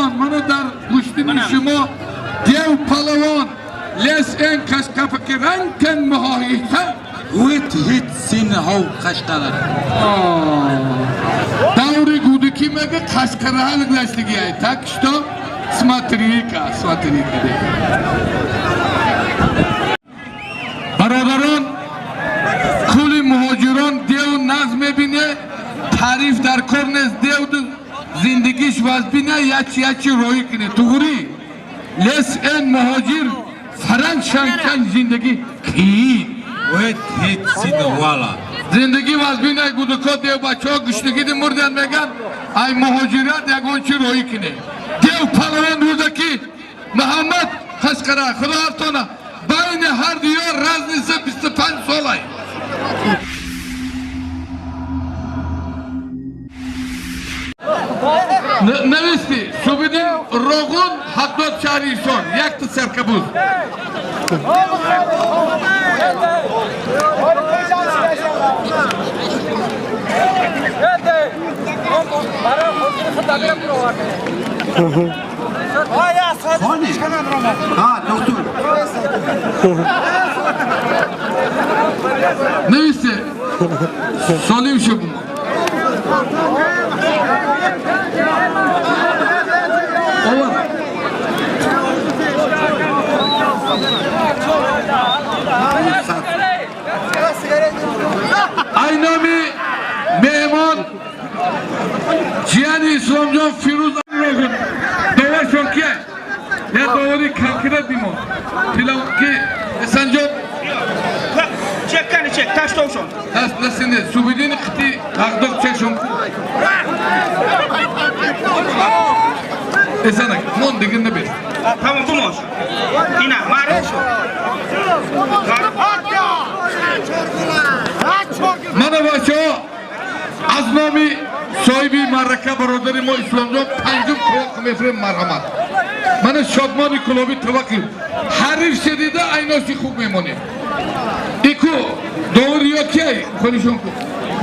پالوان منو در گوشتین شما دیو پالوان لیس این کشکپ که رنگ کن مهاییتا ویت هیت سین هاو کشکلر داوری گودو کی مگه کشکره هل گلشتگی های تاکشتو سماتریکا دی برادران کلی مهاجران دیو ناز میبینه تعریف در کرنز دیو دو زندگیش واز بینه یچی روی کنه توگوری لیس این مهاجر فرنگ شنکن زندگی کی ویت هیت سین والا زندگی واز بینه گودو که دیو بچه ها گشتگی دی مردن میگن ای مهاجرات یکون چی روی کنه دیو پالوان روزکی محمد خشکره خدا هفتانه بین هر دیار رزنیسه 25 سالای نویستی سوبیدین روغون 74 ایسان یک تا سرکبوز نویستی سولیم شو بوم ای نامی مهمان جیانی اسلام جان فیروز روغون دواشون که یا دواری کنکره دیمون پیلو که اسان جان چک تاش توشون دست نسینه سوبیدین خطی تقدق چشم اسانک من دیگه نبید tamam bu mu? Yine mare. Mana bacho az nomi sohibi maraka barodari mo islamjon panjum ko'q mefrem marhamat. Mana shodmoni klubi tavakkul. Harif shedida aynoshi khub memone. Iko doğruyor ki konuşun ku.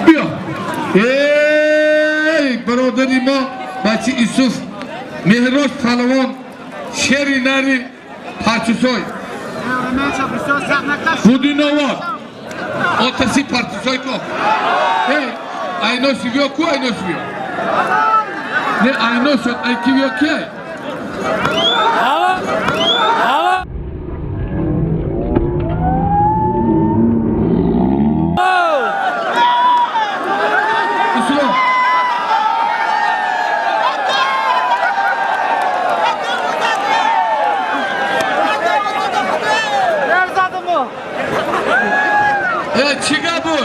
Biyo. Ey barodari mo bachi Yusuf Mehroz Palawan Şeri nari Parçusoy Budinova Otasi Parçusoy ko Hey Ayno siviyor ku ayno siviyor Ne ayno şot ay kiviyor ki Çıga bu.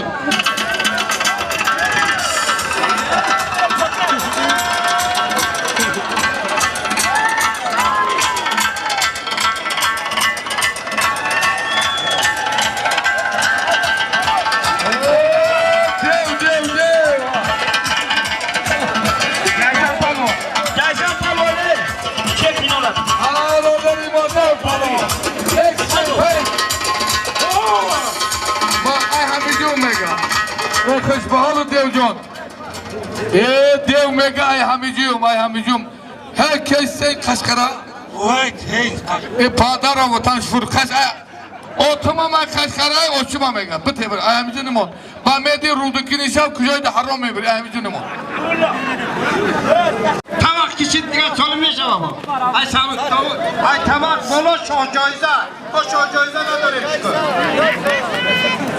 خوش بحال دیو جان دیو میگه ای همیجوم هر کسی خشکره ای پادر و وطن شفور اوتما من خشکره اوچما میگه بته بر ای همیجو نمون با میدی رودکی نیشم کجای ده حرام میبری ای همیجو نمون Tamak kişi diye söylemişim ama. Ay sağlık tavuk. Ay tamak bolo şohcayza. O şohcayza ne dönüyor çıkıyor?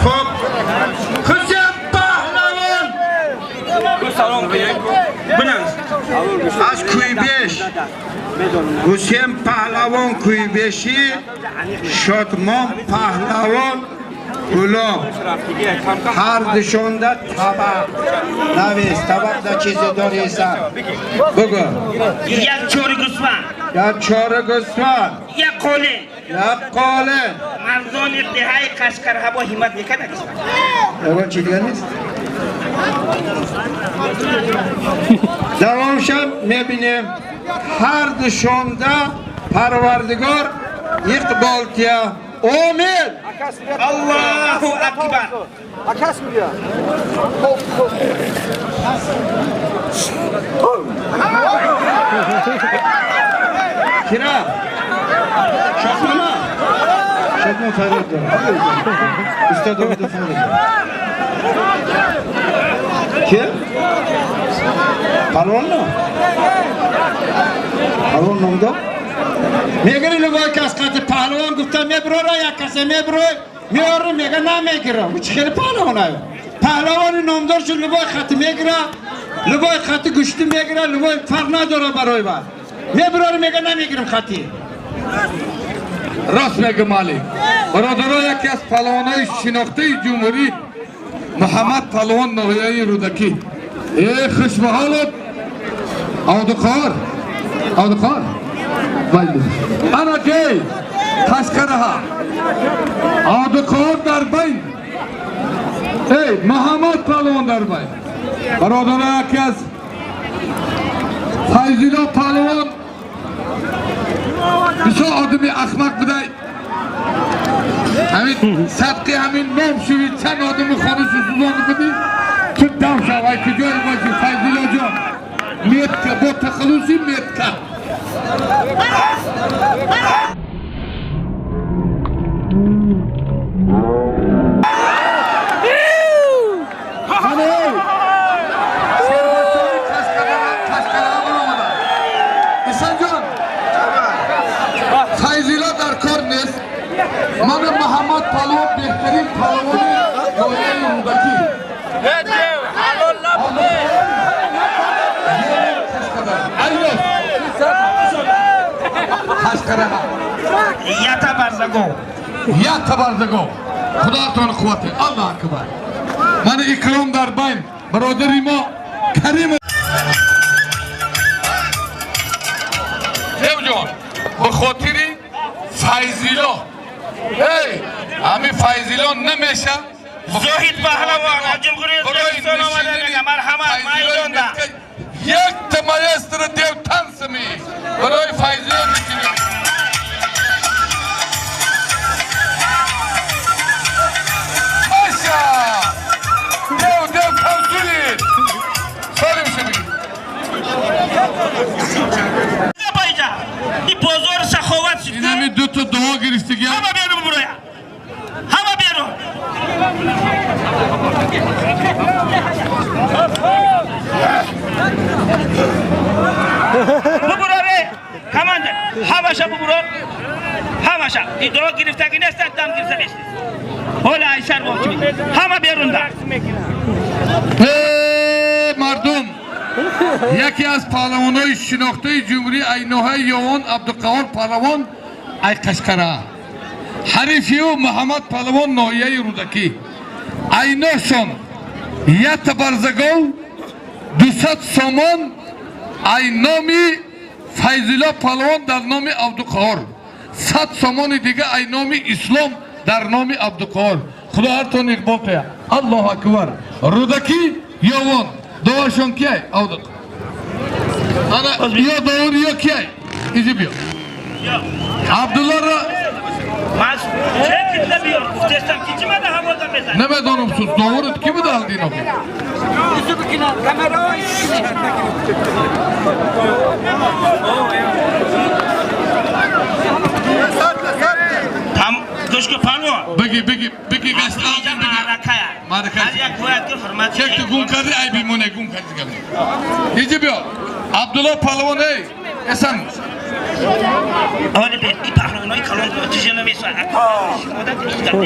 Hop. Kızım pahlavon. Bu ne? Az kuyu beş. Hüseyin pahlavon kuyu beşi. Şotman pahlavon. Gulab. Her dışında tabak. Navi, tabakta çizi doğruysa. Bugün. یک چوری گوسفند یا چهار گوسفند یک قوله یا قاله مردان ابتهای قشقرها با همت میکنه اول چی دیگه نیست؟ دوامشم میبینیم هر دشونده پروردگار اقبالتیا آمین الله اکبر Akas mı ya? Kira. Şokmama. Şokma Ferhat da. Üstad o bir defa kim? Palvon mu? Palvon nomda? Megri lugoy kaskati palvon gufta mebrora yakase mebroy meoru mega na megira. Bu çıkeli palvon ayo. Palvoni nomdor şu lugoy khati megira. Lugoy khati Guştin megira. Lugoy fark nadora baroy var. Mebrori mega na megirim khati. راست میگه مالی برادرها یکی از پهلوانای شناخته جمهوری محمد پهلوان ноҳияи рӯдакӣ خوشبحالت авдуқор انا کی تشکرها авдуқор در بین محمد پهلوان در بین برادرها یکی از فیضیلا پهلوان بسیار آدمی احمق بوده همین صدقی همین نام شوید چند آدمی خانه سوزان بودی تو دم شوید که جایی باشی فیضیلا جان میتکه با تخلوصی میتکه من محمد پهلوان بهترین پهلوان ноҳияи рӯдакӣ ята барзагов худоатон қуввате аллоҳ акбар ман икром дар байн бародари мо карим девҷон ба хотири файзило همین فیضیلان نمیشه زاهد پهلوان جمهوری اسلامی آمده میگه مرحمت مایدون ده یک تمایستر دیو تنسمی برای فیضیلان میکنیم ماشا دیو تنسولید سالی میشه بگید نبایجا این بازار سخاوت شد این همین دو تا دعا گرفتگی همه بیارو ببرویا همه بیارو ببرو ره کمانده همشا ببرو همشا این دعا گرفتگی نیست دم گرفته نیست حالا ایسر واقعی همه بیارون ده مردم یکی از پهلوانای شناخته جمهوری ای ноҳияи ёвон عبدالقهار پهلوان ای قشقره حریفی او محمد پهلوان ноҳияи рӯдакӣ ای نوشان یک برزگو 200 سامان ای نامی فیضیلا پهلوان در نام عبدالقهار 100 سامان دیگه ای نام اسلام در نام عبدالقهار خدا هرتون اقبال کنه الله اکبر رӯдакӣ ёвон دواشون کیه عبدالقهار انا یا دور یا کیه ایجی بیا عبدالله را من چه کتله بیار گفتستم که چی مده حوالدم بزن نمیدانم سوز دورت کی بده هل دینا بیا یوسف کنار کامرای tam دوشکو پهلوان بگی گشت آدم بگی معرکه هر یک باید که حرمت چک تو گم کردی ای بیمونه گم کردی کردی ایجی بیا عبدالله پهلوان ای احسان اولی به این پهلوانای کلان چیزی نمیسوه عادت نیست کرده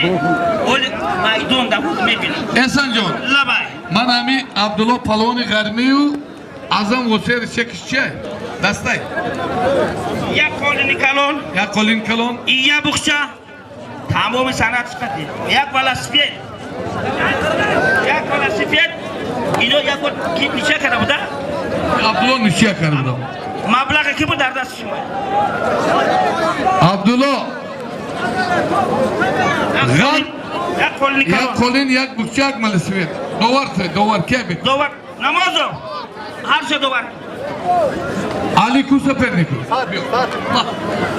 اولی مایدون دبود میبینم احسان جان لبای من همی عبدالله پهلوان غرمی و ازم وسیر چکش چیه دسته یک قالین کلان یک بخچه تمام سنت شده یک بالا سفید اینو یک بار کی نیچه کرده بوده عبدالله نیچه کرده بوده مبلغ کی بود در دست شما عبدالله یک قالین یک بخچه یک مال سفید دوار که بکن دوار نمازو هر چه دوار علی کو سپر نیکو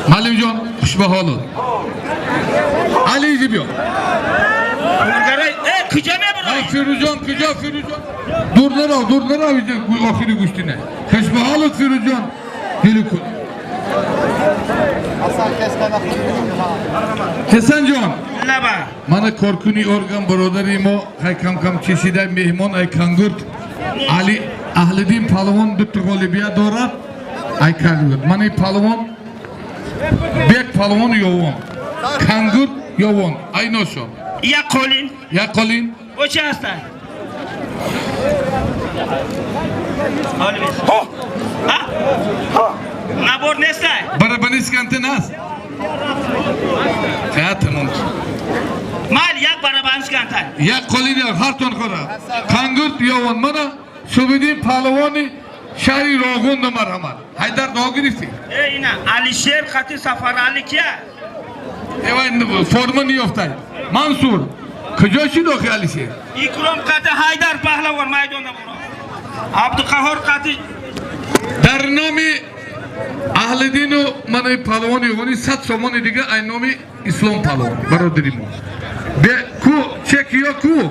معلم جان خوش به حالت علی ایجی بیا کجا میبرای فیروزان کجا فیروزان دور نرو آخری گوشتینه خوش به حالت فیروزان گلو کن حسن جان لبا من کارکنی ارگان برادری ما های کم چشیده مهمان ای کنگرد علی اهلدین پالوان دو تا غالبیت دارد ای کنگرد من ای پالوان بیک پالوان یوون کنگرد یوون ای نوشو یک قولین او چه هستن؟ نبور نیستن؟ برای بنیس کنته نست خیاتمون مال یک برای بنیس کنتن یک قولین یک هر تون خورا کنگرد یوون منا شبیدین پالوانی شهری راغون مرحمت حیدر دعا گرفتی اینا علی شیر خطی سفر علی کیا؟ ایوان فرمان نیفتای منصور کجاشی دو خیالی شیر اکرام خطی حیدر پهلوان میدون برو عبدالقهار خطی در نام اهلدین و من پهلوان یوانی 100 سومان دیگه این نام اسلام پهلوان برادری ما به کو چک یا کو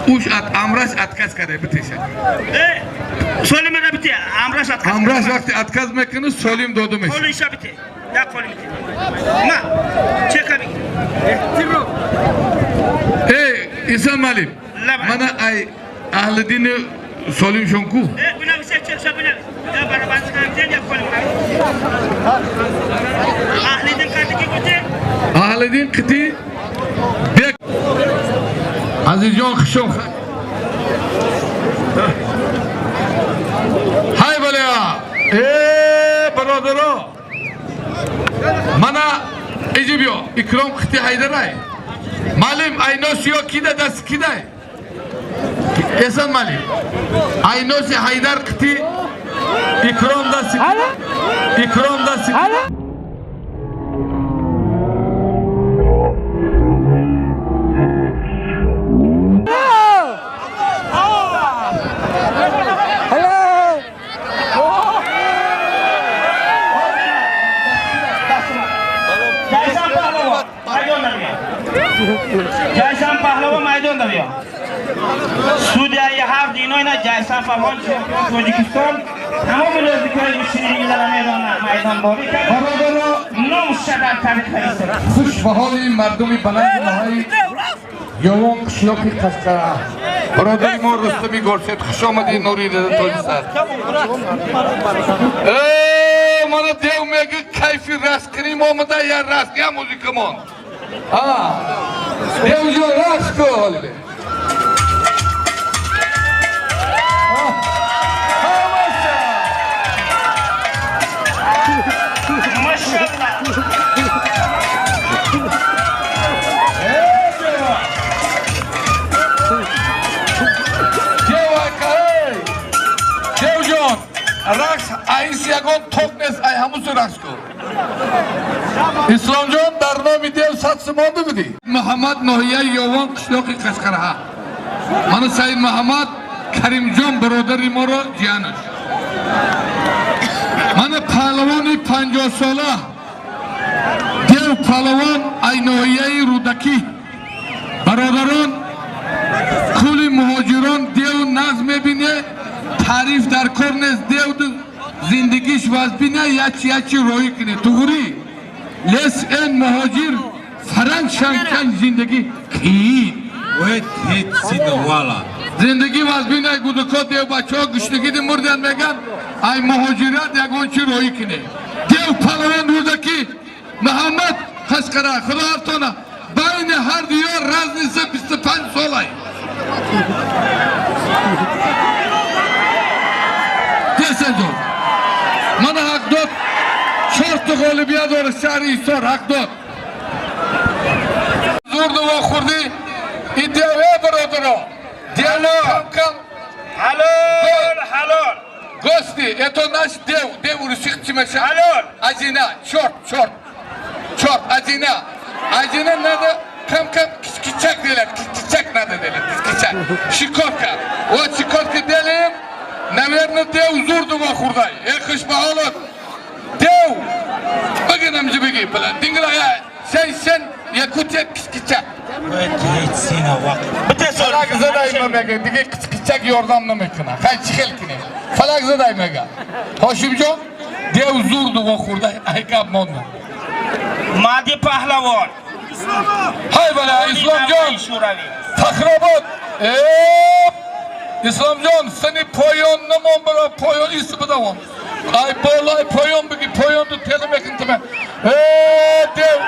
اوش امراش اتکاز کرده بتیشه سولی میره بیتی امراش اتکاز امراش وقتی اتکاز میکنه سولیم دودو میشه سولی ایشا بیتی یک سولی بیتی نه چه کبی ای ایسان مالیم من ای اهلدین سولیم شنکو بنا بیشه چه شا بنا یا برای بانس کنم تین یک سولی اهلدین کتی کی کتی اهلدین کتی بیک عزیز جان خشم های بلیا ای برادرها منا ایجی بیو اکرام خطی حیدر های معلم اینوسی ها کی ده دست کی ده احسان معلم اینوسی حیدر خطی اکرام دست اکرام دست جایسان پهلوان میدان داریم سودیای هر دینای نه جایسان پهلوان توجیکستان تمام نزدیکای گوشتینی میدان باری کرد نام شدر تاریخ هست خوش به حال مردم بلند نهایی یوان قشلاقی قصقره برادری ما رستمی گرسید خوش آمدی نوری رده توی سر مانا دیو میگه کیفی رست کنیم آمده یا رست یا موزیکمان دیو جو رست کن رقص ایس یکان توق نیست ای هموز رقص کن اسلام جان در نام دیو 100 سمانده بودی محمد ноҳияи یوون قشلاقی قشقرها من سید محمد کریم جان برادری ما را جیانش من پهلوانی 50 ساله دیو پهلوان ای ноҳияи رودکی برادران کل مهاجران دیو نظم میبینه تعریف در کار نیست دیو زندگیش وزبینه یچی روی کنه توگوری لیس این مهاجر فرنگ شنکن زندگی کی وید هیت سیده والا زندگی وزبینه گودکا دیو بچه ها گشتگی دی مردن میگن ای مهاجرت یکان چی روی کنه دیو پهلوان رودکی محمد خشقره خدا هرتانه بین هر دیار رز نیسته 25 ساله من حق داد 4 تا غالبیت داره شهر ایسار حق داد زور دوا خوردی این دیوه برادرها دیو کم حلال گوستی ایتو نش دیو رسیق چی میشه حلال ازینه چورت ازینه نده کم کچک دیلد کچک نده دیلد کچک شکار کرد و شکار که دیلیم نمیرنه دیو زور دوا خورده ای خوش به حالت دیو بگیرم جی بگی بلند دینگلا sen yakut ya kıç kıça. وید هیت سینه وقت Bıte sonra. Zada imam ya dige kıç kıça. hiççek yordam nemikkine. Hay çıkılkine. Falak zaday mega. Hoşumcu. Dev zurdu o kurda. Aykab monda. Madi Pahlavon. Hay bala İslamcan. Fakrabot. İslamcan seni poyon namon bana poyon ismi de var. Ay bolay poyon bigi poyon da telemekin teme. Dev.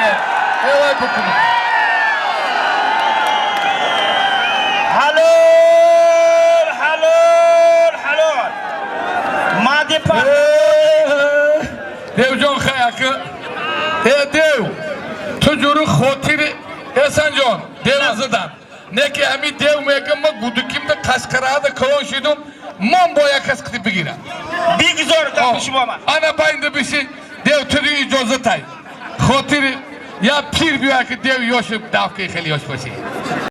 Ne. Evay bukunu. Halol. Madi Pahlavon. Devcan khayakı. Dev. Tücürü khotiri. Esencan. Dev azıdan. Ne ki hemi dev megamma gudukimde kaskaraada kavuşidum. Mon boya kaskıtı bigira. Big zor kapışım ama. Ana bayında bir şey. Dev tüdüğü icazatay. Khotiri. Ya pir bir akı dev yoşup davkı khali yoş başı.